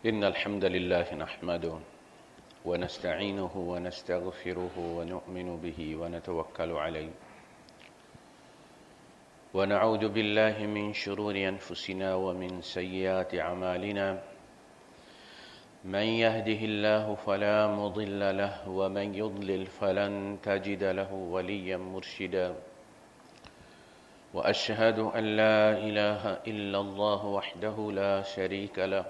إن الحمد لله نحمده ونستعينه ونستغفره ونؤمن به ونتوكل عليه ونعوذ بالله من شرور أنفسنا ومن سيئات أعمالنا من يهده الله فلا مضل له ومن يضلل فلن تجد له وليا مرشدا وأشهد أن لا إله إلا الله وحده لا شريك له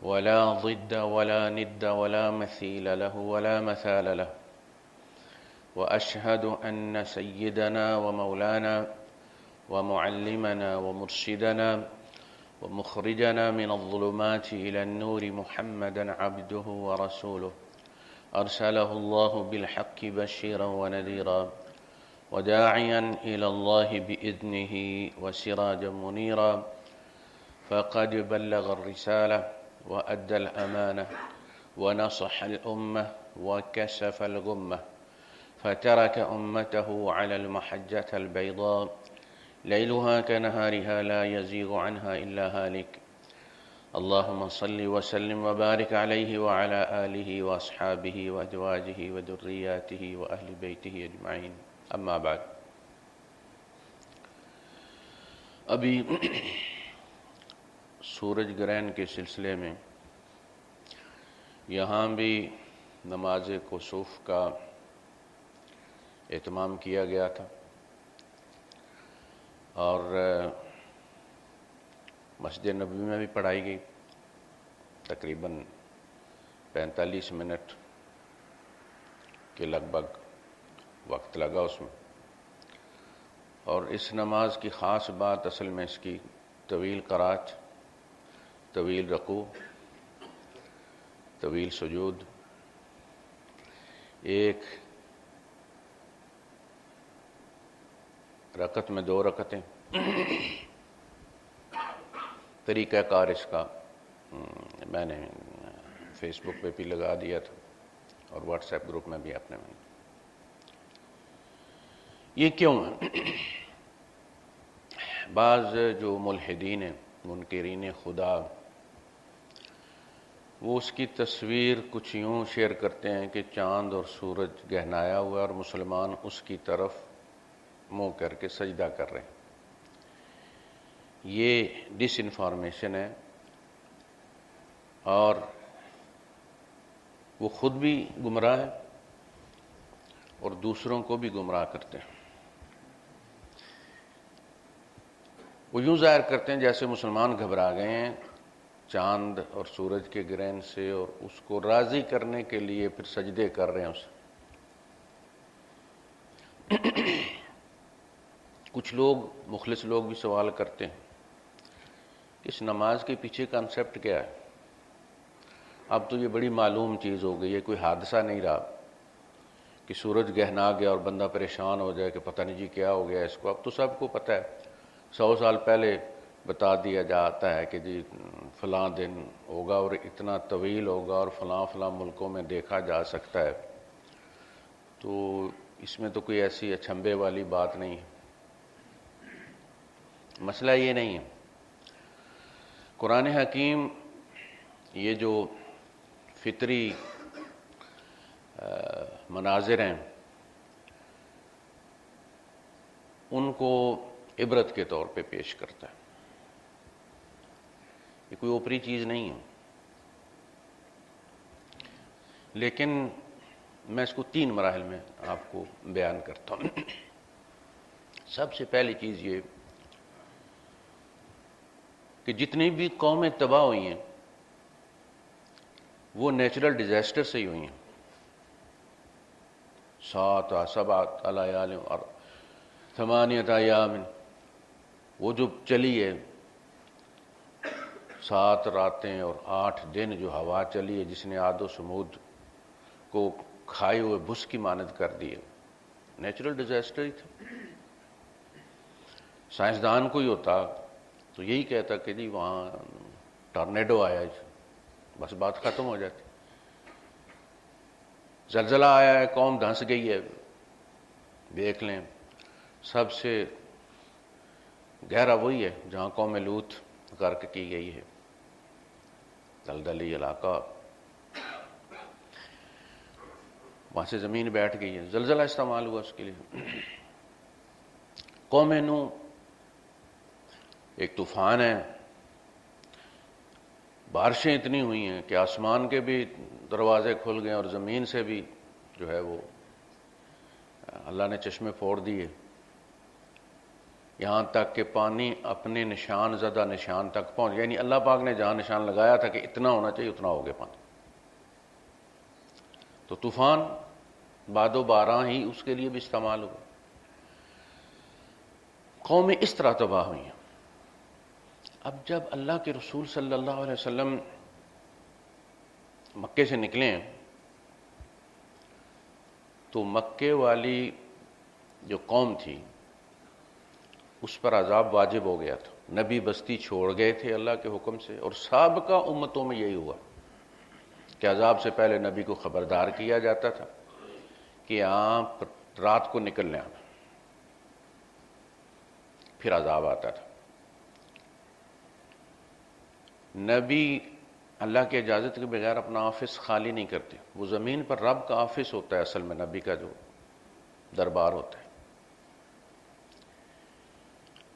ولا ضد ولا ند ولا مثيل له ولا مثال له وأشهد أن سيدنا ومولانا ومعلمنا ومرشدنا ومخرجنا من الظلمات إلى النور محمدا عبده ورسوله أرسله الله بالحق بشيرا ونذيرا وداعيا إلى الله بإذنه وسراجا منيرا فقد بلغ الرسالة وأدى الأمانة ونصح الأمة وكشف الغمة فترك أمته على المحجة البيضاء ليلها كنهارها لا يزيغ عنها إلا هالك اللهم صل وسلم وبارك عليه وعلى آله وأصحابه وأزواجه وذرياته وأهل بيته أجمعين أما بعد ابھی سورج گرہن کے سلسلے میں یہاں بھی نماز کسوف کا اہتمام کیا گیا تھا اور مسجد نبوی میں بھی پڑھائی گئی تقریباً 45 منٹ کے لگ بھگ وقت لگا اس میں اور اس نماز کی خاص بات اصل میں اس کی طویل قرات، طویل رکوع، طویل سجود، ایک رکعت میں 2 رکعتیں، طریقہ کار اس کا میں نے فیس بک پہ بھی لگا دیا تھا اور واٹس ایپ گروپ میں بھی اپنے میں. یہ کیوں ہے؟ بعض جو ملحدین ہیں، منکرین خدا، وہ اس کی تصویر کچھ یوں شیئر کرتے ہیں کہ چاند اور سورج گہنایا ہوا ہے اور مسلمان اس کی طرف منہ کر کے سجدہ کر رہے ہیں. یہ ڈس انفارمیشن ہے اور وہ خود بھی گمراہ ہے اور دوسروں کو بھی گمراہ کرتے ہیں. وہ یوں ظاہر کرتے ہیں جیسے مسلمان گھبرا گئے ہیں چاند اور سورج کے گرہن سے اور اس کو راضی کرنے کے لیے پھر سجدے کر رہے ہیں اسے. کچھ لوگ، مخلص لوگ بھی سوال کرتے ہیں کہ اس نماز کے پیچھے کانسیپٹ کیا ہے؟ اب تو یہ بڑی معلوم چیز ہو گئی ہے، کوئی حادثہ نہیں رہا کہ سورج گہنا گیا اور بندہ پریشان ہو جائے کہ پتہ نہیں جی کیا ہو گیا اس کو. اب تو سب کو پتہ ہے، 100 سال پہلے بتا دیا جاتا ہے کہ جی فلاں دن ہوگا اور اتنا طویل ہوگا اور فلاں فلاں ملکوں میں دیکھا جا سکتا ہے. تو اس میں تو کوئی ایسی اچھمبے والی بات نہیں ہے. مسئلہ یہ نہیں ہے. قرآن حکیم یہ جو فطری مناظر ہیں ان کو عبرت کے طور پہ پیش کرتا ہے. یہ کوئی اوپری چیز نہیں ہے، لیکن میں اس کو 3 مراحل میں آپ کو بیان کرتا ہوں. سب سے پہلی چیز یہ کہ جتنی بھی قومیں تباہ ہوئی ہیں وہ نیچرل ڈیزاسٹر سے ہی ہوئی ہیں. 7 لیال اور 8 ایام، وہ جو چلی ہے 7 راتیں اور 8 دن جو ہوا چلی ہے جس نے عاد و سمود کو کھائے ہوئے بھس کی مانند کر دی ہے، نیچرل ڈیزاسٹر ہی تھا. سائنسدان کوئی ہوتا تو یہی کہتا کہ جی وہاں ٹارنیڈو آیا ہے، بس بات ختم ہو جاتی. زلزلہ آیا ہے، قوم دھنس گئی ہے. دیکھ لیں سب سے گہرا وہی ہے جہاں قوم لوط غرق کی گئی ہے. دلدلی علاقہ، وہاں سے زمین بیٹھ گئی ہے، زلزلہ استعمال ہوا اس کے لیے۔ قوم نوح ایک طوفان ہے، بارشیں اتنی ہوئی ہیں کہ آسمان کے بھی دروازے کھل گئے اور زمین سے بھی جو ہے وہ اللہ نے چشمے پھوڑ دیے، یہاں تک کہ پانی اپنے نشان زدہ نشان تک پہنچ، یعنی اللہ پاک نے جہاں نشان لگایا تھا کہ اتنا ہونا چاہیے اتنا ہو گیا پانی۔ تو طوفان باد و باران ہی اس کے لیے بھی استعمال ہوا۔ قومیں اس طرح تباہ ہوئی ہیں۔ اب جب اللہ کے رسول صلی اللہ علیہ وسلم مکے سے نکلے ہیں تو مکے والی جو قوم تھی اس پر عذاب واجب ہو گیا تھا، نبی بستی چھوڑ گئے تھے اللہ کے حکم سے، اور سابقہ امتوں میں یہی ہوا کہ عذاب سے پہلے نبی کو خبردار کیا جاتا تھا کہ آپ رات کو نکلنے آنا، پھر عذاب آتا تھا۔ نبی اللہ کی اجازت کے بغیر اپنا آفس خالی نہیں کرتے، وہ زمین پر رب کا آفس ہوتا ہے، اصل میں نبی کا جو دربار ہوتا ہے۔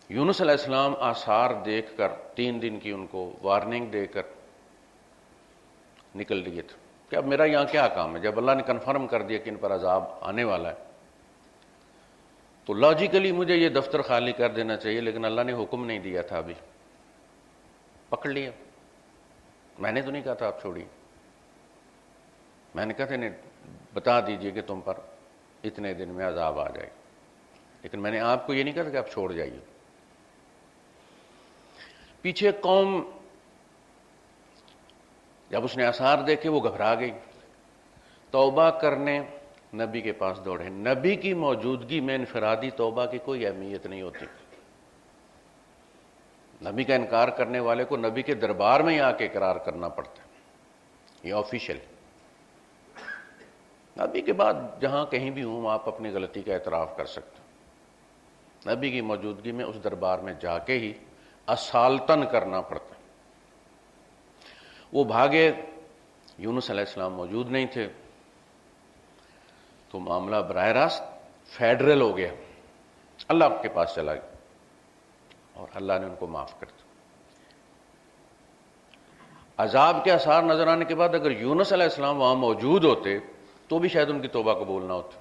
یونس علیہ السلام آثار دیکھ کر 3 دن کی ان کو وارننگ دے کر نکل لیے تھے کہ اب میرا یہاں کیا کام ہے۔ جب اللہ نے کنفرم کر دیا کہ ان پر عذاب آنے والا ہے تو لاجیکلی مجھے یہ دفتر خالی کر دینا چاہیے، لیکن اللہ نے حکم نہیں دیا تھا، ابھی پکڑ لیا۔ میں نے تو نہیں کہا تھا آپ چھوڑیے، میں نے کہا تھا نہیں بتا دیجئے کہ تم پر اتنے دن میں عذاب آ جائے، لیکن میں نے آپ کو یہ نہیں کہا تھا کہ آپ چھوڑ جائیے۔ پیچھے قوم جب اس نے آثار دیکھے وہ گھبرا گئی، توبہ کرنے نبی کے پاس دوڑے۔ نبی کی موجودگی میں انفرادی توبہ کی کوئی اہمیت نہیں ہوتی، نبی کا انکار کرنے والے کو نبی کے دربار میں ہی آ کے اقرار کرنا پڑتا ہے، یہ آفیشیل۔ نبی کے بعد جہاں کہیں بھی ہوں آپ اپنی غلطی کا اعتراف کر سکتے ہیں، نبی کی موجودگی میں اس دربار میں جا کے ہی اصالتاً کرنا پڑتا ہے۔ وہ بھاگے، یونس علیہ السلام موجود نہیں تھے، تو معاملہ براہ راست فیڈرل ہو گیا، اللہ کے پاس چلا گیا اور اللہ نے ان کو معاف کر دیا۔ عذاب کے آثار نظر آنے کے بعد اگر یونس علیہ السلام وہاں موجود ہوتے تو بھی شاید ان کی توبہ قبول نہ ہوتی۔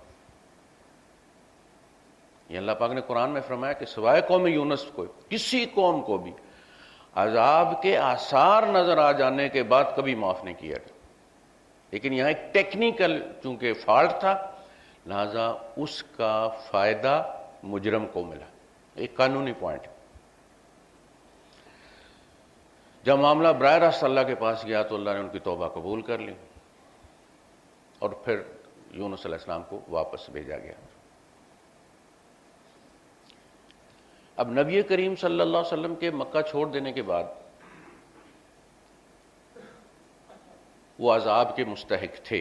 یہ اللہ پاک نے قرآن میں فرمایا کہ سوائے قوم یونس کو کسی قوم کو بھی عذاب کے آثار نظر آ جانے کے بعد کبھی معاف نہیں کیا گیا، لیکن یہاں ایک ٹیکنیکل چونکہ فالٹ تھا لہذا اس کا فائدہ مجرم کو ملا، ایک قانونی پوائنٹ۔ جب معاملہ براہ راست اللہ کے پاس گیا تو اللہ نے ان کی توبہ قبول کر لی اور پھر یونس علیہ السلام کو واپس بھیجا گیا۔ اب نبی کریم صلی اللہ علیہ وسلم کے مکہ چھوڑ دینے کے بعد وہ عذاب کے مستحق تھے،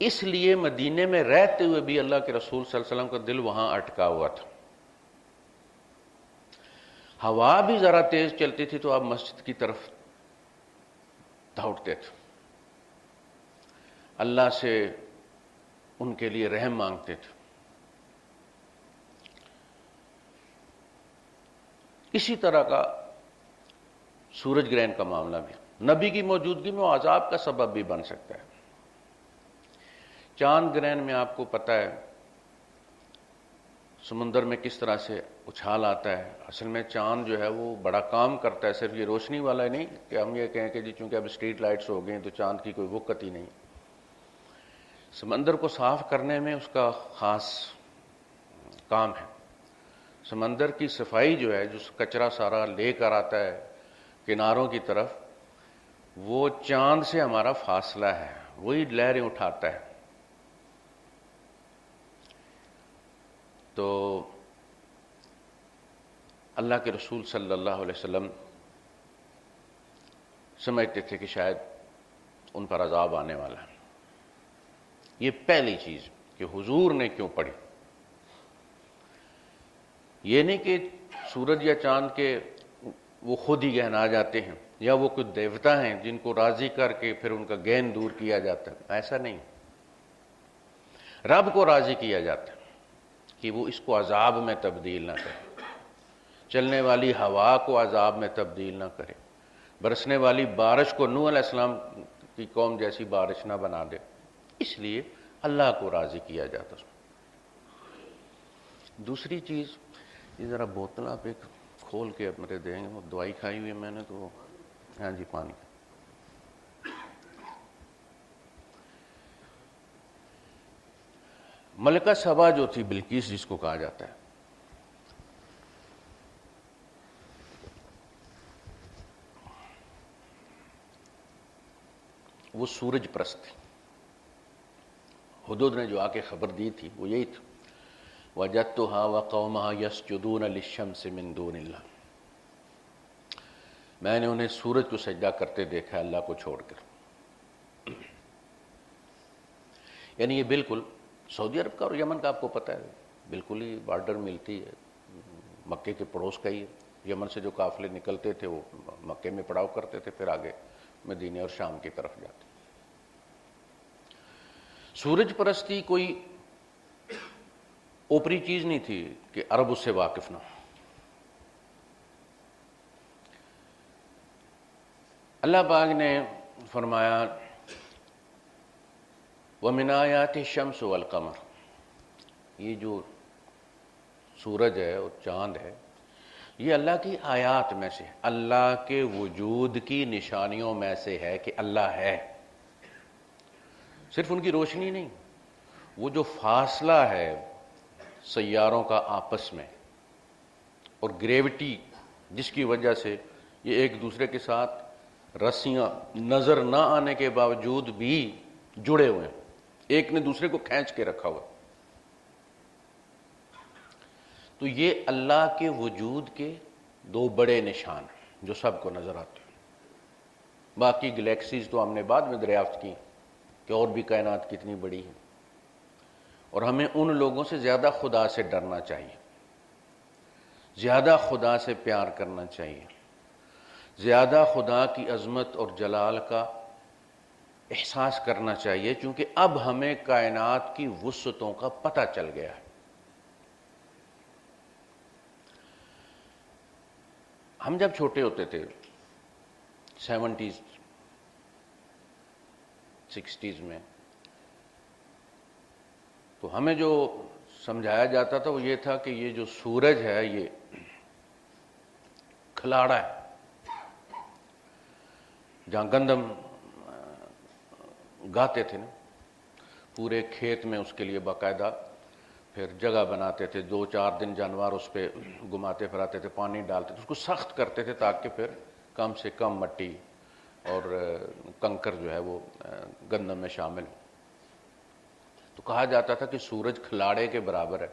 اس لیے مدینے میں رہتے ہوئے بھی اللہ کے رسول صلی اللہ علیہ وسلم کا دل وہاں اٹکا ہوا تھا۔ ہوا بھی ذرا تیز چلتی تھی تو آپ مسجد کی طرف دوڑتے تھے، اللہ سے ان کے لیے رحم مانگتے تھے۔ اسی طرح کا سورج گرہن کا معاملہ بھی نبی کی موجودگی میں وہ عذاب کا سبب بھی بن سکتا ہے۔ چاند گرہن میں آپ کو پتہ ہے سمندر میں کس طرح سے اچھال آتا ہے، اصل میں چاند جو ہے وہ بڑا کام کرتا ہے، صرف یہ روشنی والا ہی نہیں کہ ہم یہ کہیں کہ جی چونکہ اب اسٹریٹ لائٹس ہو گئی ہیں تو چاند کی کوئی وقت ہی نہیں۔ سمندر کو صاف کرنے میں اس کا خاص کام ہے۔ سمندر کی صفائی جو ہے، جو کچرا سارا لے کر آتا ہے کناروں کی طرف، وہ چاند سے ہمارا فاصلہ ہے، وہی لہریں اٹھاتا ہے۔ تو اللہ کے رسول صلی اللہ علیہ وسلم سمجھتے تھے کہ شاید ان پر عذاب آنے والا ہے۔ یہ پہلی چیز کہ حضور نے کیوں پڑھی، یہ نہیں کہ سورج یا چاند کے وہ خود ہی گہنا جاتے ہیں، یا وہ کچھ دیوتا ہیں جن کو راضی کر کے پھر ان کا گہن دور کیا جاتا ہے. ایسا نہیں، رب کو راضی کیا جاتا ہے کہ وہ اس کو عذاب میں تبدیل نہ کرے، چلنے والی ہوا کو عذاب میں تبدیل نہ کرے، برسنے والی بارش کو نوح علیہ السلام کی قوم جیسی بارش نہ بنا دے. اس لیے اللہ کو راضی کیا جاتا ہے. دوسری چیز، یہ ذرا بوتل آپ ایک کھول کے میرے دیں گے، وہ دوائی کھائی ہوئی ہے میں نے تو. ہاں جی، پانی. ملکہ سبا جو تھی، بلقیس جس کو کہا جاتا ہے، وہ سورج پرست تھی. ہدہد نے جو آ کے خبر دی تھی وہ یہی تھی، وَجَدتُّهَا وَقَوْمَهَا يَسْجُدُونَ لِلشَّمْسِ مِن دُونِ اللَّهِ، میں نے انہیں سورج کو سجدہ کرتے دیکھا ہے اللہ کو چھوڑ کر. یعنی یہ بالکل سعودی عرب کا اور یمن کا آپ کو پتہ ہے، بالکل ہی بارڈر ملتی ہے، مکے کے پڑوس کا ہی ہے. یمن سے جو قافلے نکلتے تھے وہ مکے میں پڑاؤ کرتے تھے، پھر آگے مدینے اور شام کی طرف جاتے. سورج پرستی کوئی اوپری چیز نہیں تھی کہ عرب اس سے واقف نہ ہو. اللہ پاک نے فرمایا وَمِنْ آیَاتِ الشَّمْسُ وَالْقَمَرُ، یہ جو سورج ہے اور چاند ہے یہ اللہ کی آیات میں سے، اللہ کے وجود کی نشانیوں میں سے ہے کہ اللہ ہے. صرف ان کی روشنی نہیں، وہ جو فاصلہ ہے سیاروں کا آپس میں اور گریوٹی جس کی وجہ سے یہ ایک دوسرے کے ساتھ رسیاں نظر نہ آنے کے باوجود بھی جڑے ہوئے ہیں، ایک نے دوسرے کو کھینچ کے رکھا ہوا. تو یہ اللہ کے وجود کے دو بڑے نشان جو سب کو نظر آتے ہیں. باقی گلیکسیز تو ہم نے بعد میں دریافت کی کہ اور بھی کائنات کتنی بڑی ہے، اور ہمیں ان لوگوں سے زیادہ خدا سے ڈرنا چاہیے، زیادہ خدا سے پیار کرنا چاہیے، زیادہ خدا کی عظمت اور جلال کا احساس کرنا چاہیے، چونکہ اب ہمیں کائنات کی وسعتوں کا پتہ چل گیا ہے. ہم جب چھوٹے ہوتے تھے 70s 60s میں، تو ہمیں جو سمجھایا جاتا تھا وہ یہ تھا کہ یہ جو سورج ہے یہ کھلاڑا ہے. جہاں گندم گاتے تھے نا، پورے کھیت میں اس کے لیے باقاعدہ پھر جگہ بناتے تھے، 2-4 دن جانور اس پہ گھماتے پھراتے تھے، پانی ڈالتے تھے، اس کو سخت کرتے تھے تاکہ پھر کم سے کم مٹی اور کنکر جو ہے وہ گندم میں شامل ہو. تو کہا جاتا تھا کہ سورج کھلاڑے کے برابر ہے.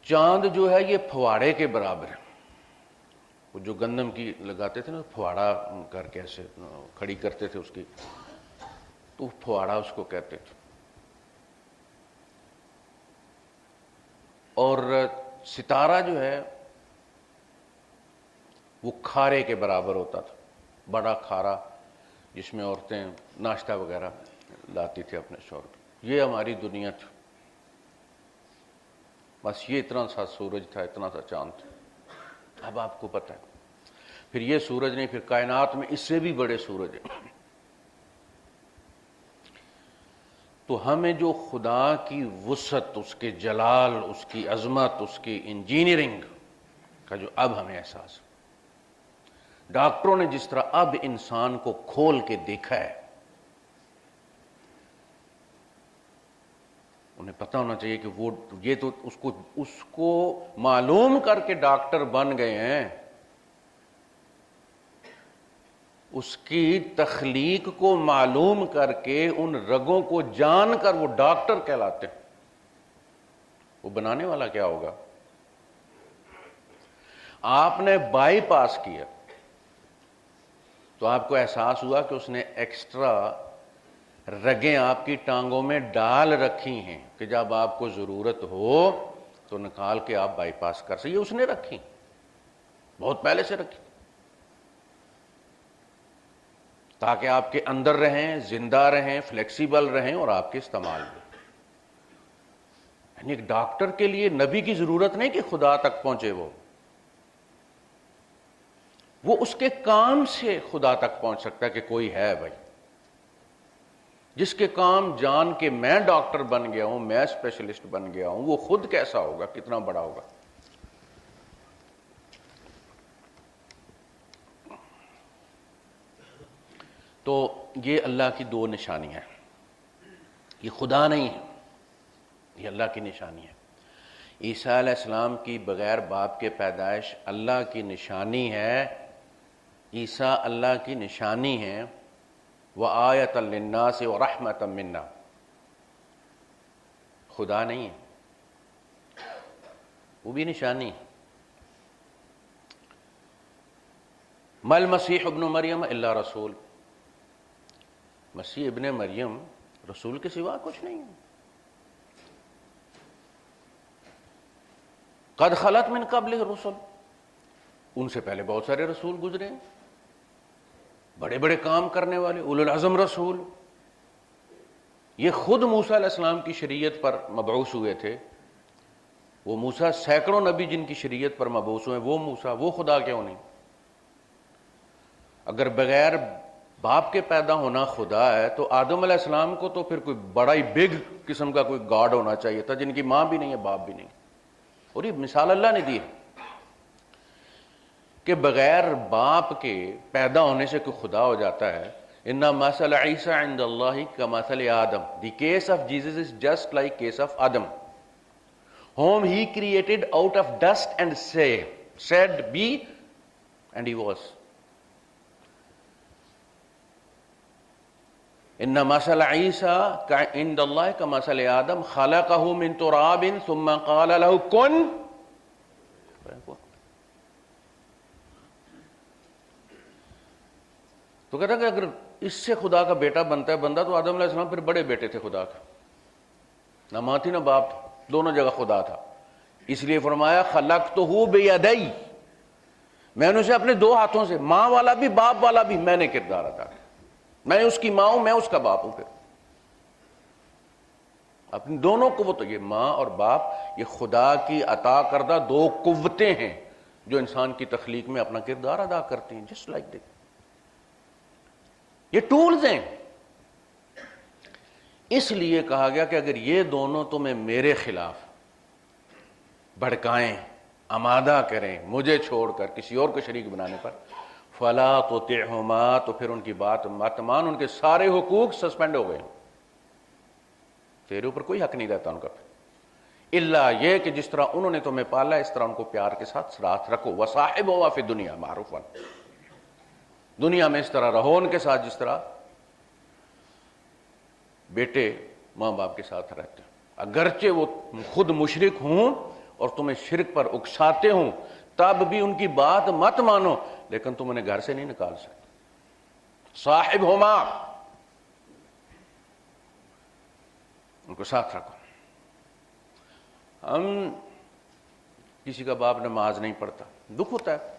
چاند جو ہے یہ پھواڑے کے برابر ہے. وہ جو گندم کی لگاتے تھے نا، پھواڑا کر کے ایسے کھڑی کرتے تھے اس کی، تو پھواڑا اس کو کہتے تھے. اور ستارہ جو ہے وہ کھارے کے برابر ہوتا تھا، بڑا کھارا جس میں عورتیں ناشتہ وغیرہ لاتی تھی اپنے شوہر کو. یہ ہماری دنیا تھی، بس یہ اتنا سا سورج تھا، اتنا سا چاند تھا. اب آپ کو پتہ ہے پھر یہ سورج نہیں، پھر کائنات میں اس سے بھی بڑے سورج ہیں. تو ہمیں جو خدا کی وسعت، اس کے جلال، اس کی عظمت، اس کی انجینئرنگ کا جو اب ہمیں احساس، ڈاکٹروں نے جس طرح اب انسان کو کھول کے دیکھا ہے، انہیں پتہ ہونا چاہیے کہ وہ یہ تو اس کو معلوم کر کے ڈاکٹر بن گئے ہیں، اس کی تخلیق کو معلوم کر کے ان رگوں کو جان کر وہ ڈاکٹر کہلاتے ہیں. وہ بنانے والا کیا ہوگا؟ آپ نے بائی پاس کیا تو آپ کو احساس ہوا کہ اس نے ایکسٹرا رگیں آپ کی ٹانگوں میں ڈال رکھی ہیں کہ جب آپ کو ضرورت ہو تو نکال کے آپ بائی پاس کر سکیں. یہ اس نے رکھی، بہت پہلے سے رکھی، تاکہ آپ کے اندر رہیں، زندہ رہیں، فلیکسیبل رہیں اور آپ کے استعمال میں. یعنی ایک ڈاکٹر کے لیے نبی کی ضرورت نہیں کہ خدا تک پہنچے، وہ اس کے کام سے خدا تک پہنچ سکتا ہے کہ کوئی ہے بھائی جس کے کام جان کے میں ڈاکٹر بن گیا ہوں، میں اسپیشلسٹ بن گیا ہوں، وہ خود کیسا ہوگا، کتنا بڑا ہوگا. تو یہ اللہ کی دو نشانیاں ہیں. یہ خدا نہیں ہے، یہ اللہ کی نشانی ہے. عیسیٰ علیہ السلام کی بغیر باپ کے پیدائش اللہ کی نشانی ہے. عیسیٰ اللہ کی نشانی ہے. وَآیَةً لِلنَّاسِ وَرَحْمَةً مِنَّا. خدا نہیں ہے، وہ بھی نشانی ہے. مَا الْمَسِيحُ ابْنُ مَرْيَمَ إِلَّا رَسُولٌ. مسیح ابن مریم رسول کے سوا کچھ نہیں ہے. قد خلت من قبل الرسل، ان سے پہلے بہت سارے رسول گزرے ہیں، بڑے بڑے کام کرنے والے، اولو العزم رسول. یہ خود موسیٰ علیہ السلام کی شریعت پر مبعوث ہوئے تھے. وہ موسیٰ، سینکڑوں نبی جن کی شریعت پر مبعوث ہوئے، وہ موسیٰ، وہ خدا کیوں نہیں؟ اگر بغیر باپ کے پیدا ہونا خدا ہے تو آدم علیہ السلام کو تو پھر کوئی بڑا ہی بگ قسم کا کوئی گاڈ ہونا چاہیے تھا جن کی ماں بھی نہیں ہے، باپ بھی نہیں. اور یہ مثال اللہ نے دی ہے کہ بغیر باپ کے پیدا ہونے سے کوئی خدا ہو جاتا ہے. اِنَّ مَثَلَ عِیسَىٰ عِندَ اللَّهِ كَمَثَلِ آدم. The case of Jesus is just like case of Adam, whom he created out of dust and said, be, and he was. ان مثل عیسیٰ عند اللہ کمثل آدم خلقہ من تراب ثم قال له کن. تو کہتا ہے کہ اگر اس سے خدا کا بیٹا بنتا ہے بندہ تو آدم علیہ السلام پھر بڑے بیٹے تھے خدا کے، نہ ماں تھی نہ باپ تھا، دونوں جگہ خدا تھا. اس لیے فرمایا خلقتہ بیدی، میں نے اسے اپنے دو ہاتھوں سے، ماں والا بھی باپ والا بھی میں نے کردار ادا کیا. میں اس کی ماں ہوں، میں اس کا باپ ہوں. پھر اپنی دونوں قوتوں، یہ ماں اور باپ، یہ خدا کی عطا کردہ دو قوتیں ہیں جو انسان کی تخلیق میں اپنا کردار ادا کرتی ہیں. جسٹ لائک دیٹ، یہ ٹولز ہیں. اس لیے کہا گیا کہ اگر یہ دونوں تمہیں میرے خلاف بھڑکائیں، آمادہ کریں مجھے چھوڑ کر کسی اور کو شریک بنانے پر، فلا تطعهما، تو پھر ان کی بات مت مان. ان کے سارے حقوق سسپینڈ ہو گئے، تیرے اوپر کوئی حق نہیں رہتا ان کا. الا یہ کہ جس طرح انہوں نے تمہیں پالا اس طرح ان کو پیار کے ساتھ ساتھ رکھو. وصاحبهما فی الدنیا معروفا، دنیا میں اس طرح رہو ان کے ساتھ جس طرح بیٹے ماں باپ کے ساتھ رہتے ہیں. اگرچہ وہ خود مشرک ہوں اور تمہیں شرک پر اکساتے ہوں، تب بھی ان کی بات مت مانو، لیکن تم انہیں گھر سے نہیں نکال سکتے. صاحبہما، ان کو ساتھ رکھو. ہم کسی کا باپ نماز نہیں پڑھتا، دکھ ہوتا ہے.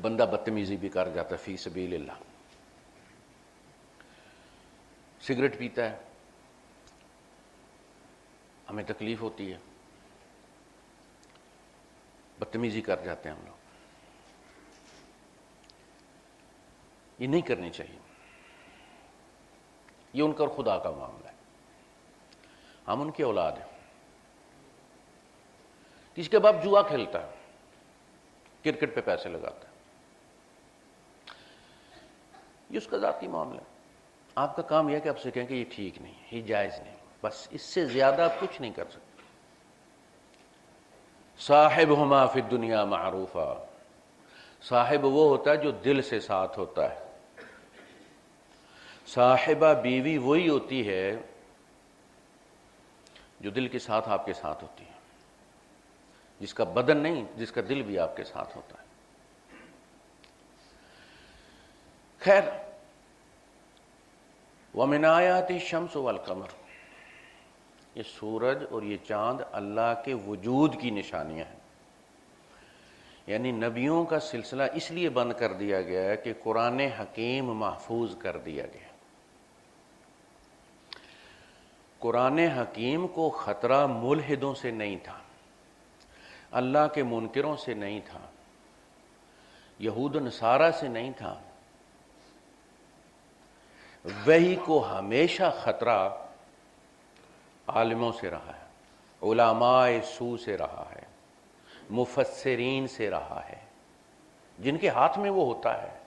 بندہ بدتمیزی بھی کر جاتا ہے فی سبیل اللہ، سگریٹ پیتا ہے، ہمیں تکلیف ہوتی ہے، بدتمیزی کر جاتے ہیں ہم لوگ. یہ نہیں کرنی چاہیے. یہ ان کا اور خدا کا معاملہ ہے. ہم ان کی اولاد ہیں. کسی کا باپ جوا کھیلتا ہے، کرکٹ پہ پیسے لگاتا ہے، یہ اس کا ذاتی معاملہ ہے. آپ کا کام یہ ہے کہ آپ سے کہیں کہ یہ ٹھیک نہیں ہے، یہ جائز نہیں، بس اس سے زیادہ آپ کچھ نہیں کر سکتے. صاحبہما فی الدنیا معروفا، صاحب وہ ہوتا ہے جو دل سے ساتھ ہوتا ہے. صاحبہ بیوی وہی ہوتی ہے جو دل کے ساتھ آپ کے ساتھ ہوتی ہے، جس کا بدن نہیں، جس کا دل بھی آپ کے ساتھ ہوتا ہے. خیر، وَمِنْ آیَاتِ الشَّمْسُ وَالْقَمَرُ، یہ سورج اور یہ چاند اللہ کے وجود کی نشانیاں ہیں. یعنی نبیوں کا سلسلہ اس لیے بند کر دیا گیا ہے کہ قرآن حکیم محفوظ کر دیا گیا. قرآن حکیم کو خطرہ ملحدوں سے نہیں تھا، اللہ کے منکروں سے نہیں تھا، یہود و نصارہ سے نہیں تھا. وحی کو ہمیشہ خطرہ عالموں سے رہا ہے، علماء سو سے رہا ہے، مفسرین سے رہا ہے، جن کے ہاتھ میں وہ ہوتا ہے،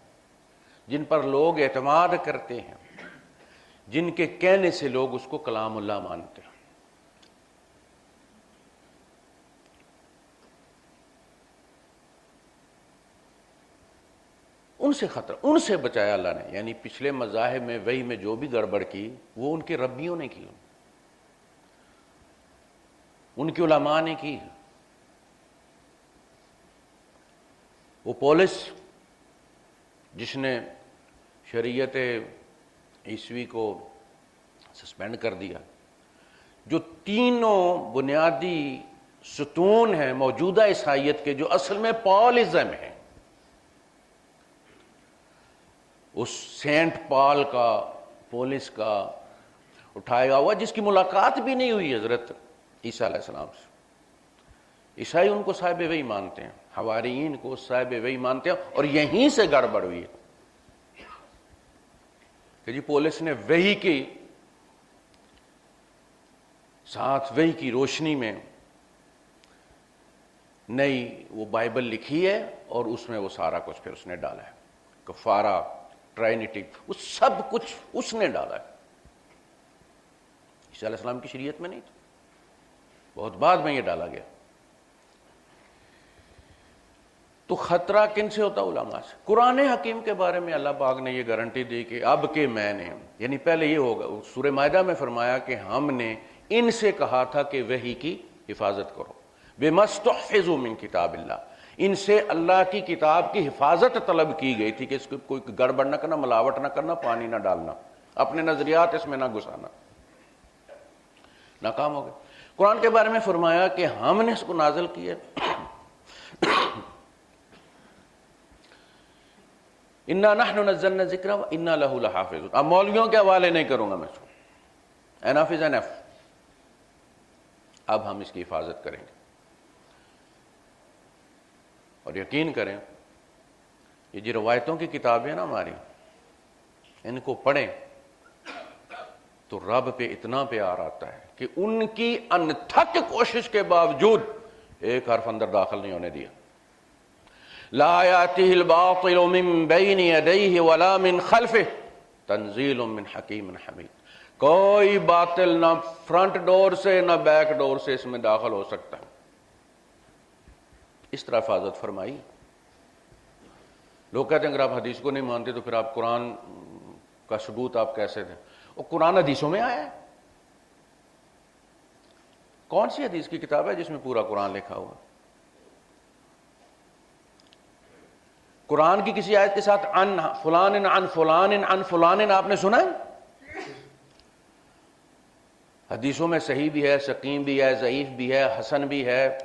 جن پر لوگ اعتماد کرتے ہیں، جن کے کہنے سے لوگ اس کو کلام اللہ مانتے ہیں. ان سے خطرہ، ان سے بچایا اللہ نے. یعنی پچھلے مذاہب میں وحی میں جو بھی گڑبڑ کی وہ ان کے ربیوں نے کی، ان کے علماء نے کی. وہ پولس جس نے شریعت عیسوی کو سسپینڈ کر دیا، جو تینوں بنیادی ستون ہیں موجودہ عیسائیت کے جو اصل میں پالزم ہیں، اس سینٹ پال کا، پولس کا اٹھایا ہوا، جس کی ملاقات بھی نہیں ہوئی حضرت عیسیٰ علیہ السلام سے. عیسائی ان کو صاحب وحی مانتے ہیں، حواریین کو صاحب وحی مانتے ہیں، اور یہیں سے گڑبڑ ہوئی ہے کہ جی پولس نے وحی کی ساتھ، وحی کی روشنی میں نئی وہ بائبل لکھی ہے، اور اس میں وہ سارا کچھ پھر اس نے ڈالا ہے، کفارہ، ٹرائنٹی، وہ سب کچھ اس نے ڈالا ہے. عیسیٰ علیہ السلام کی شریعت میں نہیں تھا، بہت بعد میں یہ ڈالا گیا. تو خطرہ کن سے ہوتا؟ علماء سے. قرآن حکیم کے بارے میں اللہ پاک نے یہ گارنٹی دی کہ اب کہ میں نے، یعنی پہلے یہ ہوگا، سورہ مائدہ میں فرمایا کہ ہم نے ان سے کہا تھا کہ وحی کی حفاظت کرو، بِمَا اسْتُحْفِظُوا مِن کتاب اللہ، ان سے اللہ کی کتاب کی حفاظت طلب کی گئی تھی کہ اس کو کوئی گڑبڑ نہ کرنا، ملاوٹ نہ کرنا، پانی نہ ڈالنا، اپنے نظریات اس میں نہ گھسانا. ناکام ہو گئے. قرآن کے بارے میں فرمایا کہ ہم نے اس کو نازل کیا، اِنَّا نَحْنُ نَزَّلْنَا الذِّكْرَ وَإِنَّا لَهُ لَحَافِظُونَ. اب مولویوں کے حوالے نہیں کروں گا میں اس کو، انف از انف. اب ہم اس کی حفاظت کریں گے. اور یقین کریں، یہ جو روایتوں کی کتابیں ہیں نا ہماری، ان کو پڑھیں تو رب پہ اتنا پیار آتا ہے کہ ان کی انتھک کوشش کے باوجود ایک حرف اندر داخل نہیں ہونے دیا. لا یاتیہ الباطل من بین یدیہ ولا من خلفہ تنزیل من حکیم حمید. کوئی باطل نہ فرنٹ ڈور سے نہ بیک ڈور سے اس میں داخل ہو سکتا ہے. اس طرح حفاظت فرمائی. لوگ کہتے ہیں اگر آپ حدیث کو نہیں مانتے تو پھر آپ قرآن کا ثبوت آپ کیسے دیں؟ اور قرآن حدیثوں میں آیا ہے. کون سی حدیث کی کتاب ہے جس میں پورا قرآن لکھا ہوا؟ قرآن کی کسی آیت کے ساتھ عن فلان عن فلان عن فلان آپ نے سنا ہے؟ حدیثوں میں صحیح بھی ہے، سقیم بھی ہے، ضعیف بھی ہے، حسن بھی ہے،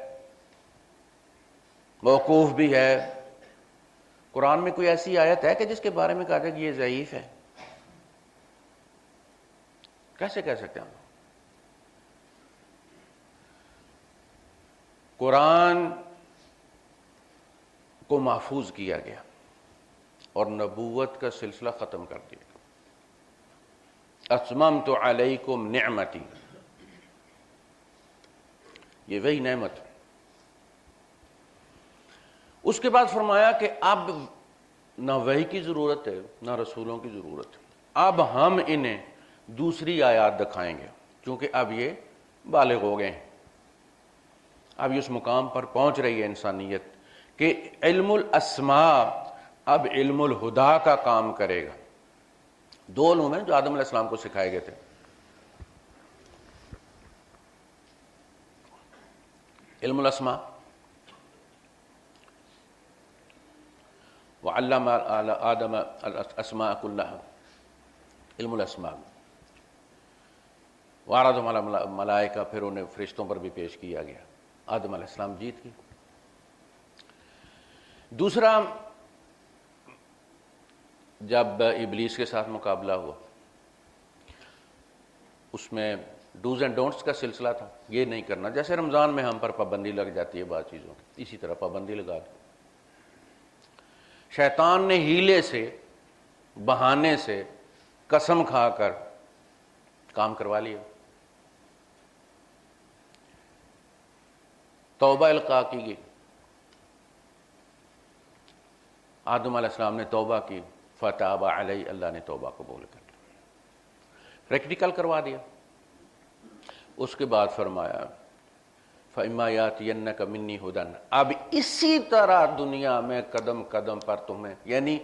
موقوف بھی ہے. قرآن میں کوئی ایسی آیت ہے کہ جس کے بارے میں کہا جائے کہ یہ ضعیف ہے؟ کیسے کہہ سکتے ہیں ہم؟ قرآن کو محفوظ کیا گیا اور نبوت کا سلسلہ ختم کر دیا. اتممت علیکم نعمتی، یہ وہی نعمت. اس کے بعد فرمایا کہ اب نہ وحی کی ضرورت ہے نہ رسولوں کی ضرورت ہے، اب ہم انہیں دوسری آیات دکھائیں گے، کیونکہ اب یہ بالغ ہو گئے ہیں. اب یہ اس مقام پر پہنچ رہی ہے انسانیت کہ علم الاسماء اب علم الہدا کا کام کرے گا. دو علوم ہیں جو آدم علیہ السلام کو سکھائے گئے تھے. علم الاسماء، وعلم آدم الاسماء كلها، علم الاسماء. وعرض ملائکہ، پھر انہیں فرشتوں پر بھی پیش کیا گیا، آدم علیہ السلام جیت گئے۔ دوسرا، جب ابلیس کے ساتھ مقابلہ ہوا، اس میں ڈوز اینڈ ڈونٹس کا سلسلہ تھا، یہ نہیں کرنا، جیسے رمضان میں ہم پر پابندی لگ جاتی ہے بعض چیزوں کی، اسی طرح پابندی لگا دی۔ شیطان نے ہیلے سے، بہانے سے، قسم کھا کر کام کروا لیا۔ توبہ القاء کی گئی، آدم علیہ السلام نے توبہ کی، فتاب علیہ، اللہ نے توبہ قبول کر لی، پریکٹیکل کروا دیا۔ اس کے بعد فرمایا فَإِمَّا يَأْتِيَنَّكَ مِنِّي هُدًى، اب اسی طرح دنیا میں قدم قدم پر تمہیں، یعنی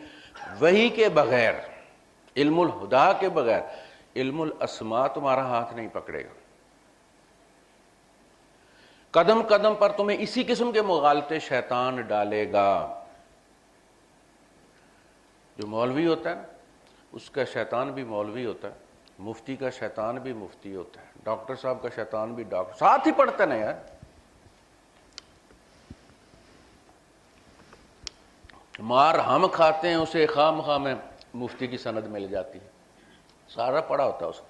وحی کے بغیر، علم الہدا کے بغیر، علم الاسماء تمہارا ہاتھ نہیں پکڑے گا، قدم قدم پر تمہیں اسی قسم کے مغالطے شیطان ڈالے گا۔ جو مولوی ہوتا ہے اس کا شیطان بھی مولوی ہوتا ہے، مفتی کا شیطان بھی مفتی ہوتا ہے، ڈاکٹر صاحب کا شیطان بھی ڈاکٹر، ساتھ ہی پڑھتے نا یار۔ مار ہم کھاتے ہیں، اسے خام خواہ میں مفتی کی سند مل جاتی ہے، سارا پڑھا ہوتا ہے اس کو۔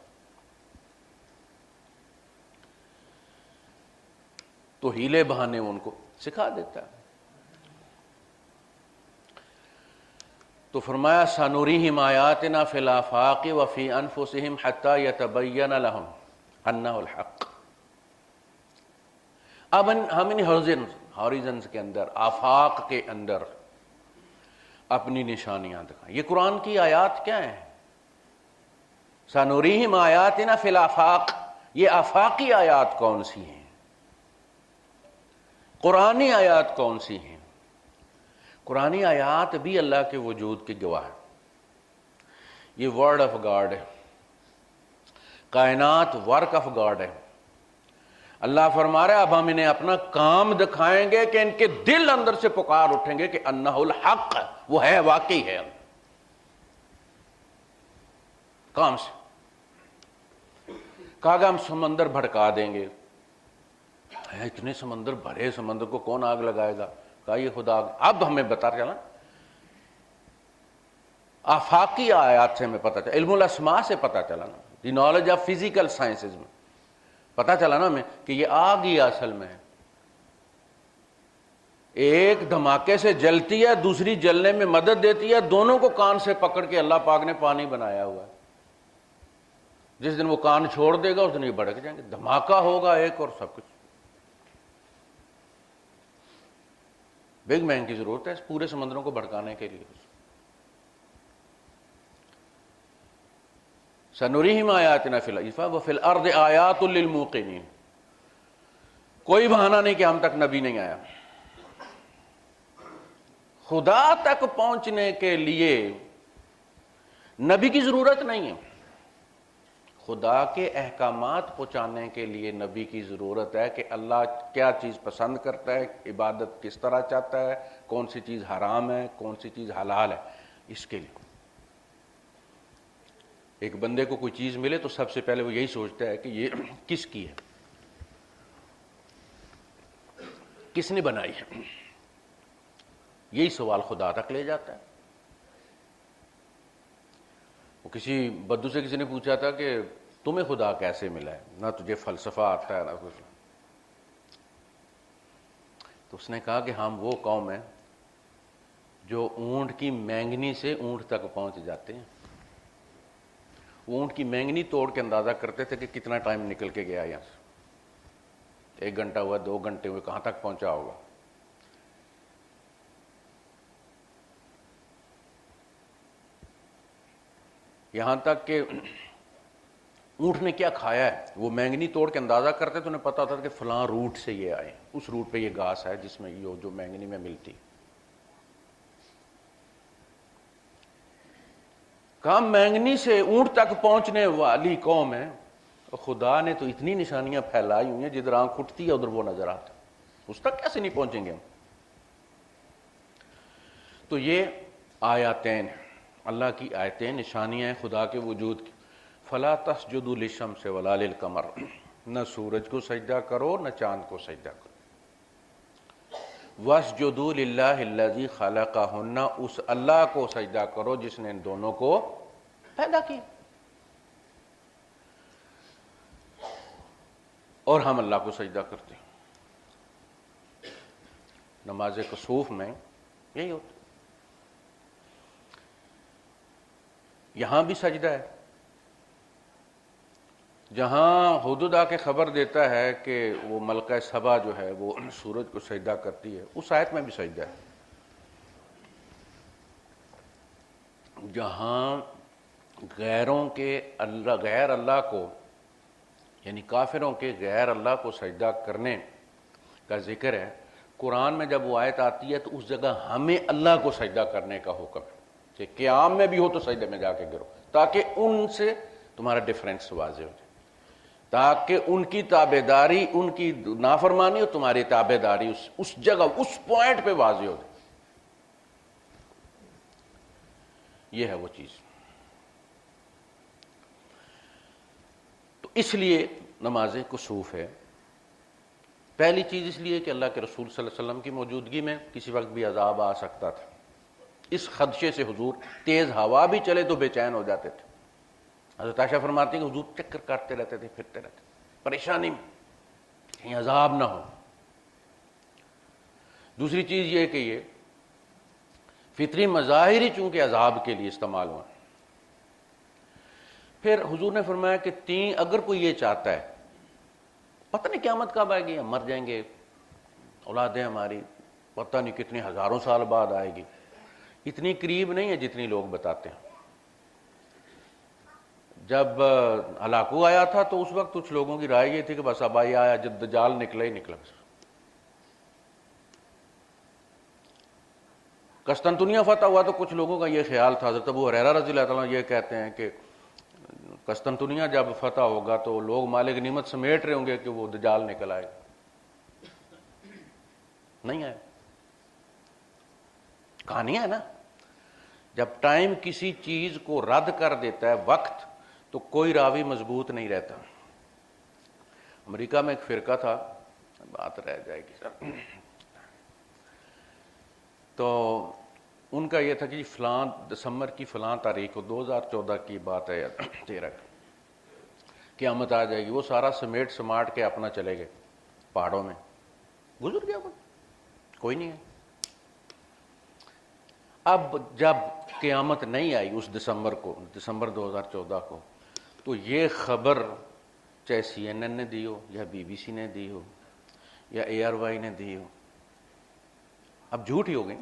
تو ہیلے بہانے ان کو سکھا دیتا ہے۔ تو فرمایا سَنُرِيهِمْ آيَاتِنَا فِي الْآفَاقِ وَفِي أَنفُسِهِمْ حَتَّى يَتَبَيَّنَ لَهُمْ أَنَّهُ الْحَقُّ۔ اب ہم ان ہاریزنز کے اندر، آفاق کے اندر اپنی نشانیاں دکھائیں۔ یہ قرآن کی آیات کیا ہیں؟ سَنُرِيهِمْ آيَاتِنَا فِي الْآفَاقِ، یہ آفاقی آیات کون سی ہیں؟ قرآنی آیات کون سی ہیں؟ قرآنی آیات بھی اللہ کے وجود کی گواہ ہے، یہ ورڈ آف گاڈ ہے، کائنات ورک آف گاڈ ہے۔ اللہ فرما رہا ہے اب ہم انہیں اپنا کام دکھائیں گے کہ ان کے دل اندر سے پکار اٹھیں گے کہ انہ الحق، وہ ہے، واقعی ہے۔ کام سے کہا گا ہم سمندر بھڑکا دیں گے، اتنے سمندر بھرے، سمندر کو کون آگ لگائے گا؟ کہا یہ خدا۔ اب ہمیں بتا چلا آفاقی آیات سے ہمیں پتہ چلا، علم الاسماء سے پتہ چلا نا، the knowledge of physical sciences میں پتہ چلا نا ہمیں کہ یہ آگ ہی اصل میں ہے، ایک دھماکے سے جلتی ہے، دوسری جلنے میں مدد دیتی ہے، دونوں کو کان سے پکڑ کے اللہ پاک نے پانی بنایا ہوا ہے۔ جس دن وہ کان چھوڑ دے گا اس دن یہ بھڑک جائیں گے، دھماکہ ہوگا ایک اور سب کچھ۔ بگ مین کی ضرورت ہے اس پورے سمندروں کو بھڑکانے کے لیے۔ سَنُرِيهِمْ آيَاتِنَا فِي الْآفَاقِ وَفِي الْأَرْضِ آيَاتٌ لِّلْمُوقِنِينَ، کوئی بہانہ نہیں کہ ہم تک نبی نہیں آیا۔ خدا تک پہنچنے کے لیے نبی کی ضرورت نہیں ہے، خدا کے احکامات پہنچانے کے لیے نبی کی ضرورت ہے کہ اللہ کیا چیز پسند کرتا ہے، عبادت کس طرح چاہتا ہے، کون سی چیز حرام ہے، کون سی چیز حلال ہے۔ اس کے لیے ایک بندے کو کوئی چیز ملے تو سب سے پہلے وہ یہی سوچتا ہے کہ یہ کس کی ہے، کس نے بنائی ہے، یہی سوال خدا تک لے جاتا ہے۔ وہ کسی بدو سے کسی نے پوچھا تھا کہ تمہیں خدا کیسے ملا ہے، نہ تجھے فلسفہ آتا ہے نہ کچھ، تو اس نے کہا کہ ہم وہ قوم ہیں جو اونٹ کی مینگنی سے اونٹ تک پہنچ جاتے ہیں۔ وہ اونٹ کی مینگنی توڑ کے اندازہ کرتے تھے کہ کتنا ٹائم نکل کے گیا یہاں سے، 1 گھنٹہ ہوا، 2 گھنٹے ہوئے، کہاں تک پہنچا ہوگا۔ یہاں تک کہ اونٹ نے کیا کھایا ہے وہ مینگنی توڑ کے اندازہ کرتے تو انہیں پتا ہوتا تھا کہ فلاں روٹ سے یہ آئے، اس روٹ پہ یہ گھاس ہے جس میں یہ جو مینگنی میں ملتی۔ کہا مینگنی سے اونٹ تک پہنچنے والی قوم ہے، خدا نے تو اتنی نشانیاں پھیلائی ہوئی ہیں جدھر آنکھ اٹھتی ہے ادھر وہ نظر آتا، اس تک کیسے نہیں پہنچیں گے ہم؟ تو یہ آیاتین، اللہ کی آیتیں، نشانیاں ہیں خدا کے وجود کی۔ فلا تسجدوا للشمس ولا للقمر، نہ سورج کو سجدہ کرو نہ چاند کو سجدہ کرو. واسجدوا للہ الذی خلقہن، اس اللہ کو سجدہ کرو جس نے ان دونوں کو پیدا کیا. اور ہم اللہ کو سجدہ کرتے ہیں. نماز کسوف میں یہی ہوتا. یہاں بھی سجدہ ہے. جہاں حدود آ کے خبر دیتا ہے کہ وہ ملکہ سبا جو ہے وہ سورج کو سجدہ کرتی ہے، اس آیت میں بھی سجدہ ہے. جہاں غیروں کے اللہ، غیر اللہ کو، یعنی کافروں کے غیر اللہ کو سجدہ کرنے کا ذکر ہے، قرآن میں جب وہ آیت آتی ہے تو اس جگہ ہمیں اللہ کو سجدہ کرنے کا حکم ہے کہ قیام میں بھی ہو تو سجدے میں جا کے گرو، تاکہ ان سے تمہارا ڈفرینس واضح ہو جائے، تاکہ ان کی تابعداری، ان کی نافرمانی اور تمہاری تابعداری اس جگہ، اس پوائنٹ پہ واضح ہو جائے. یہ ہے وہ چیز. تو اس لیے نماز کسوف ہے. پہلی چیز اس لیے کہ اللہ کے رسول صلی اللہ علیہ وسلم کی موجودگی میں کسی وقت بھی عذاب آ سکتا تھا. اس خدشے سے حضور تیز ہوا بھی چلے تو بے چین ہو جاتے تھے. حضرت عائشہ فرماتی ہیں کہ حضور چکر کاٹتے رہتے تھے، پھرتے رہتے، پریشانی میں، کہیں عذاب نہ ہو. دوسری چیز یہ کہ یہ فطری مظاہر ہی چونکہ عذاب کے لیے استعمال ہوا. پھر حضور نے فرمایا کہ اگر کوئی یہ چاہتا ہے، پتہ نہیں قیامت کب آئے گی، ہم مر جائیں گے، اولادیں ہماری پتہ نہیں کتنے ہزاروں سال بعد آئے گی، اتنی قریب نہیں ہے جتنی لوگ بتاتے ہیں. جب ہلاکو آیا تھا تو اس وقت کچھ لوگوں کی رائے یہ تھی کہ بس اب آیا جب دجال نکلا ہی نکلا. قسطنطنیہ فتح ہوا تو کچھ لوگوں کا یہ خیال تھا، حضرت ابو ہریرہ رضی اللہ تعالیٰ عنہ یہ کہتے ہیں کہ قسطنطنیہ جب فتح ہوگا تو لوگ مال غنیمت سمیٹ رہے ہوں گے کہ وہ دجال نکل آئے. نہیں آئے. کہانی ہے نا، جب ٹائم کسی چیز کو رد کر دیتا ہے، وقت، تو کوئی راوی مضبوط نہیں رہتا. امریکہ میں ایک فرقہ تھا، بات رہ جائے گی سر، تو ان کا یہ تھا کہ فلاں دسمبر کی فلاں تاریخ کو 2014 کی بات ہے، 13 قیامت آ جائے گی. وہ سارا سمیٹ سماٹ کے اپنا چلے گئے پہاڑوں میں. گزر گیا کوئی نہیں ہے. اب جب قیامت نہیں آئی اس دسمبر کو، دسمبر 2014 کو، تو یہ خبر چاہے CNN نے دی ہو یا BBC نے دی ہو یا ARY نے دی ہو، اب جھوٹ ہی ہو گئی.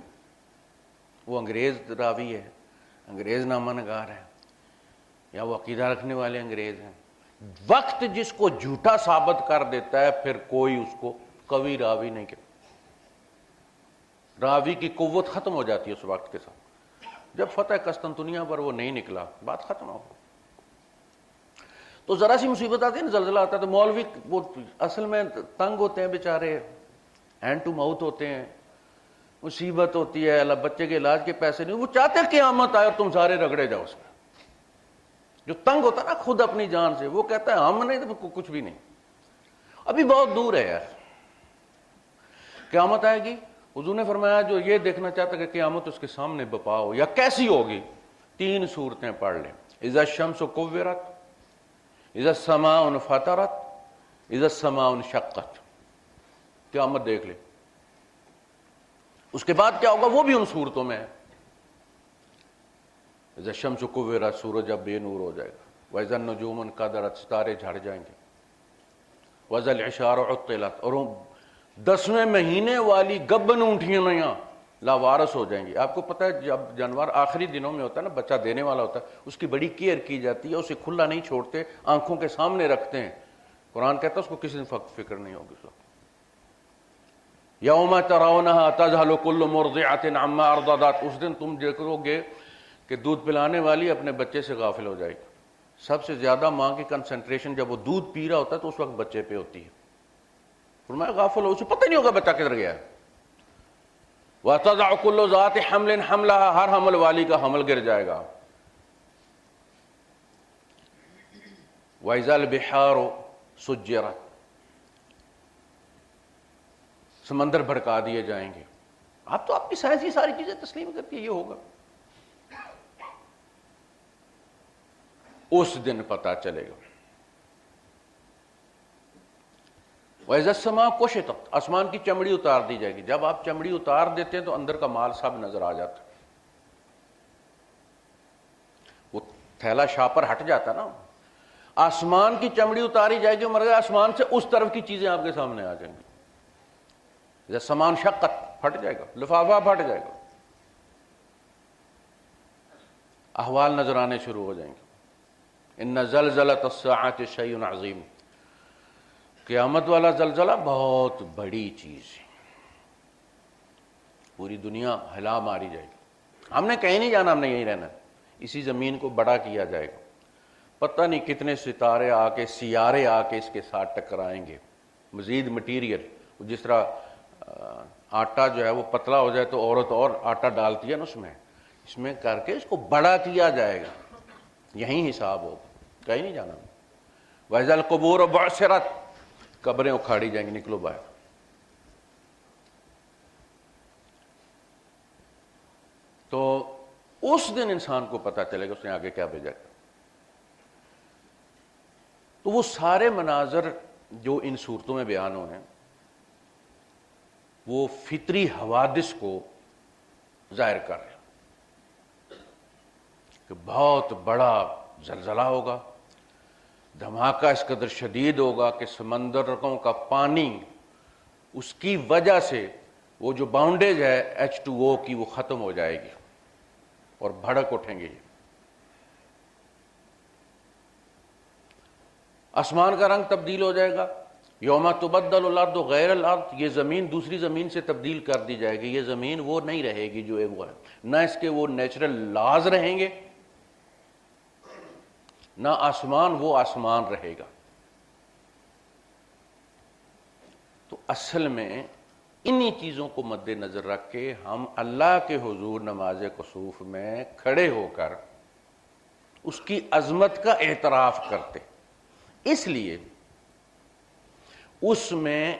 وہ انگریز راوی ہے، انگریز نامہ نگار ہے، یا وہ عقیدہ رکھنے والے انگریز ہیں. وقت جس کو جھوٹا ثابت کر دیتا ہے پھر کوئی اس کو قوی راوی نہیں کہتا. راوی کی قوت ختم ہو جاتی ہے اس وقت کے ساتھ. جب فتح قسطنطنیہ پر وہ نہیں نکلا، بات ختم ہو گئی. تو ذرا سی مصیبت آتی ہے نا، زلزلہ آتا ہے تو مولوی وہ اصل میں تنگ ہوتے ہیں بیچارے، ہینڈ ٹو ماؤتھ ہوتے ہیں، مصیبت ہوتی ہے، اللہ بچے کے علاج کے پیسے نہیں، وہ چاہتے قیامت آئے اور تم سارے رگڑے جاؤ. اس میں جو تنگ ہوتا ہے نا خود اپنی جان سے، وہ کہتا ہے ہم نہیں تو کچھ بھی نہیں، ابھی بہت دور ہے یار، قیامت آئے گی. حضور نے فرمایا جو یہ دیکھنا چاہتا کہ قیامت اس کے سامنے بپا ہو یا کیسی ہوگی، 3 صورتیں پڑھ لیں. اذا الشمس کورت، اذا السماء انفطرت، اذا السماء انشقت. قیامت دیکھ لیں. اس کے بعد کیا ہوگا وہ بھی ان صورتوں میں ہے. اذا الشمس کورت، سورج اب بے نور ہو جائے گا. واذا النجوم انکدرت، ستارے جھڑ جائیں گے. واذا العشار عطلت، اور 10ویں مہینے والی گبن اونٹیاں لاوارث ہو جائیں گی. آپ کو پتہ ہے جب جانور آخری دنوں میں ہوتا ہے نا، بچہ دینے والا ہوتا ہے، اس کی بڑی کیئر کی جاتی ہے، اسے کھلا نہیں چھوڑتے، آنکھوں کے سامنے رکھتے ہیں. قرآن کہتا ہے اس کو کسی دن فکر نہیں ہوگی. اس وقت یوم ترونھا تذہل کل مرضعۃ عما ارضعت، اس دن تم دیکھو گے کہ دودھ پلانے والی اپنے بچے سے غافل ہو جائے گی. سب سے زیادہ ماں کی کنسنٹریشن جب وہ دودھ پی رہا ہوتا ہے تو اس وقت بچے پہ ہوتی ہے. فرمایا غافل ہو، اسے پتہ نہیں ہوگا بچہ کدھر گیا ہے. وَتَضَعُ كُلُّ ذَاتِ حَمْلٍ حَمْلَهَا، ہر حمل والی کا حمل گر جائے گا. وَإِذَا الْبِحَارُ سُجِّرَتْ، سمندر بھڑکا دیے جائیں گے. آپ تو آپ کی سائنس یہ ساری چیزیں تسلیم کرتی ہے یہ ہوگا. اس دن پتہ چلے گا. وَإِذَا السَّمَاءُ كُشِطَتْ، آسمان کی چمڑی اتار دی جائے گی. جب آپ چمڑی اتار دیتے ہیں تو اندر کا مال سب نظر آ جاتا ہے. وہ تھیلا شاپر ہٹ جاتا نا. آسمان کی چمڑی اتاری جائے گی، مگر آسمان سے اس طرف کی چیزیں آپ کے سامنے آ جائیں گی. جب سامان شقت پھٹ جائے گا، لفافہ پھٹ جائے گا، احوال نظر آنے شروع ہو جائیں گے. ان زلزلۃ الساعۃ شیء عظیم، قیامت والا زلزلہ بہت بڑی چیز ہے. پوری دنیا ہلا ماری جائے گی. ہم نے کہیں نہیں جانا، ہم نے یہیں رہنا. اسی زمین کو بڑا کیا جائے گا. پتہ نہیں کتنے ستارے آ کے، سیارے آ کے اس کے ساتھ ٹکرائیں گے. مزید مٹیریل، جس طرح آٹا جو ہے وہ پتلا ہو جائے تو عورت اور آٹا ڈالتی ہے نا اس میں کر کے اس کو بڑا کیا جائے گا. یہیں حساب ہوگا، کہیں نہیں جانا. وَإِذَا الْقُبُورُ بُعْثِرَتْ، قبریں اکھاڑی جائیں گی، نکلو باہر. تو اس دن انسان کو پتہ چلے گا اس نے آگے کیا بھیجا. تو وہ سارے مناظر جو ان صورتوں میں بیان ہوئے ہیں وہ فطری حوادث کو ظاہر کر رہے ہیں کہ بہت بڑا زلزلہ ہوگا، دھماکہ اس قدر شدید ہوگا کہ سمندروں کا پانی اس کی وجہ سے وہ جو باؤنڈیج ہے H2O کی وہ ختم ہو جائے گی اور بھڑک اٹھیں گے. آسمان کا رنگ تبدیل ہو جائے گا. یوم تبدل الارض غیر الارض، یہ زمین دوسری زمین سے تبدیل کر دی جائے گی. یہ زمین وہ نہیں رہے گی جو وہ ہے، نہ اس کے وہ نیچرل لاز رہیں گے، نہ آسمان وہ آسمان رہے گا. تو اصل میں انہی چیزوں کو مد نظر رکھ کے ہم اللہ کے حضور نماز کسوف میں کھڑے ہو کر اس کی عظمت کا اعتراف کرتے. اس لیے اس میں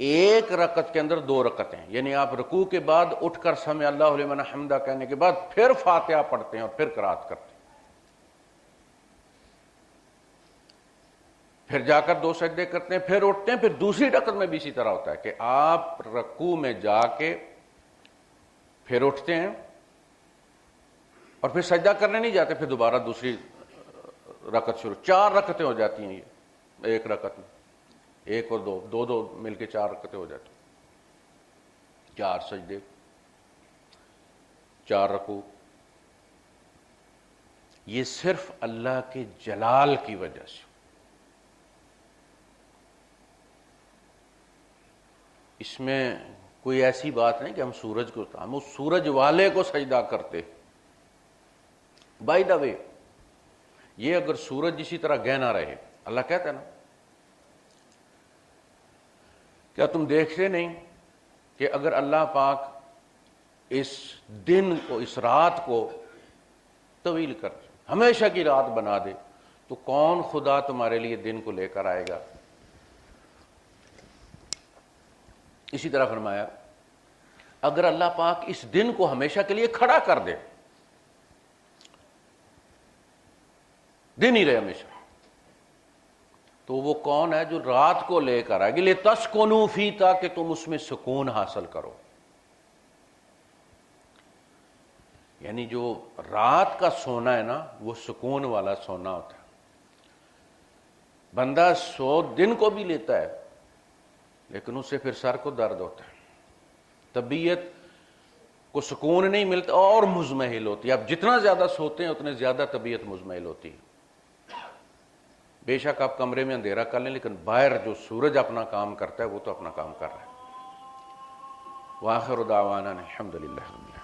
ایک رکعت کے اندر 2 رکعتیں، یعنی آپ رکوع کے بعد اٹھ کر سمع اللہ لمن حمدہ کہنے کے بعد پھر فاتحہ پڑھتے ہیں اور پھر قرات کرتے ہیں. پھر جا کر 2 سجدے کرتے ہیں، پھر اٹھتے ہیں. پھر دوسری رکعت میں بھی اسی طرح ہوتا ہے کہ آپ رکوع میں جا کے پھر اٹھتے ہیں اور پھر سجدہ کرنے نہیں جاتے، پھر دوبارہ دوسری رکعت شروع. 4 رکعتیں ہو جاتی ہیں یہ ایک رکعت میں، 1 اور 2 2 مل کے 4 رکعتیں ہو جاتی ہیں. 4 سجدے، 4 رکوع. یہ صرف اللہ کے جلال کی وجہ سے. اس میں کوئی ایسی بات نہیں کہ ہم سورج کو، ہم اس سورج والے کو سجدہ کرتے. بائی دا وے، یہ اگر سورج اسی طرح گہنا رہے، اللہ کہتا ہے نا کیا تم دیکھتے نہیں کہ اگر اللہ پاک اس دن کو، اس رات کو طویل کر دے، ہمیشہ کی رات بنا دے، تو کون خدا تمہارے لیے دن کو لے کر آئے گا. اسی طرح فرمایا اگر اللہ پاک اس دن کو ہمیشہ کے لیے کھڑا کر دے، دن ہی رہے ہمیشہ، تو وہ کون ہے جو رات کو لے کر آئے گی. لِتَسْكُنُوا فِي، تاکہ تم اس میں سکون حاصل کرو. یعنی جو رات کا سونا ہے نا وہ سکون والا سونا ہوتا ہے. بندہ دن کو بھی لیتا ہے لیکن اس سے پھر سر کو درد ہوتا ہے، طبیعت کو سکون نہیں ملتا اور مزمحل ہوتی ہے. اب جتنا زیادہ سوتے ہیں اتنے زیادہ طبیعت مزمحل ہوتی ہے. بے شک آپ کمرے میں اندھیرا کر لیں لیکن باہر جو سورج اپنا کام کرتا ہے وہ تو اپنا کام کر رہا ہے. وآخر دعوانا الحمدللہ.